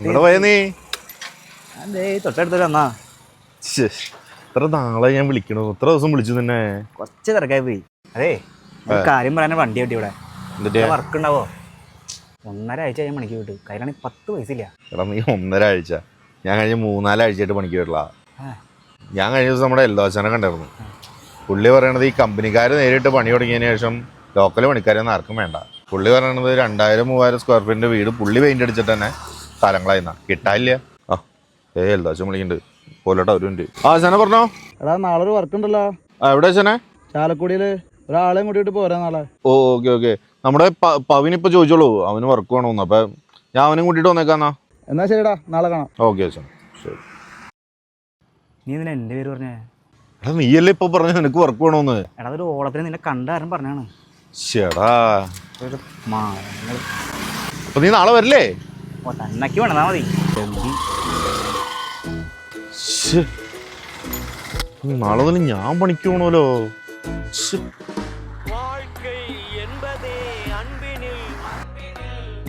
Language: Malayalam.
ഇവിടെ പോയ നീ തൊട്ടടുത്ത് വന്നാ ഇത്ര നാളെ ഞാൻ വിളിക്കണു. ഇത്ര ദിവസം വിളിച്ചു തന്നെ. കുറച്ച് തിരക്കായി പോയി. അതേ കാര്യം പറയാൻ വണ്ടി കിട്ടി ഇവിടെ. വർക്ക് ഉണ്ടാവോ? 1.5 ആഴ്ച ഞാൻ പണിക്ക് വിട്ടു. കയ്യിലാണെങ്കിൽ 10 പൈസ ഇല്ല. എടാ നീ 1.5 ആഴ്ച, ഞാൻ കഴിഞ്ഞ 3-4 ആഴ്ചയായിട്ട് പണിക്ക് വിട്ടില്ല. ഞാൻ കഴിഞ്ഞ ദിവസം നമ്മുടെ എൽദോശനെ കണ്ടായിരുന്നു. പുള്ളി പറയണത് ഈ കമ്പനിക്കാർ നേരിട്ട് പണി തുടങ്ങിയതിന് ശേഷം ലോക്കൽ പണിക്കാരൊന്നും ആർക്കും വേണ്ട. പുള്ളി പറയണത് 2000-3000 സ്ക്വയർ ഫീറ്റിന്റെ വീട് പുള്ളി പെയിന്റ് അടിച്ചിട്ട് തന്നെ സ്ഥലങ്ങളായിരുന്ന കിട്ടാനില്ല. എൽദോശം വിളിക്കുന്നുണ്ട് പോലോട്ടോ ഒരു മിനിറ്റ്. ശന പറഞ്ഞോ. എടാ നാളെ ഒരു വർക്ക് ഉണ്ടല്ലോ. എവിടെ ശനെ? ചാലക്കുടിയില് ഒരാളെയും കൂട്ടിയിട്ട് പോരാ നാളെ. ഓക്കെ നമ്മുടെ പവിനിപ്പോ ചോദിച്ചോളൂ, അവന് വർക്ക് വേണമെന്ന്. അപ്പൊ ഞാൻ അവനും കൂട്ടിട്ട് വന്നേക്കാന്നാ. എന്നാ ശരിടാ, നാളെ കാണാം. ഓക്കെ ശരി. നീ ഇതിന് എന്റെ പേര് പറഞ്ഞേ? എടാ നീയല്ലേ ഇപ്പൊ പറഞ്ഞ നിനക്ക് വർക്ക് വേണമെന്ന്. എടാ അതൊരു ഓളത്തിന് നിന്നെ കണ്ടാരും പറഞ്ഞാണ്. ചേടാ മാറങ്ങൾ. അപ്പൊ നീ നാളെ വരില്ലേ? തന്നക്ക് വേണതാ മതി. നാളെ തന്നെ ഞാൻ പണിക്ക് പോണല്ലോ.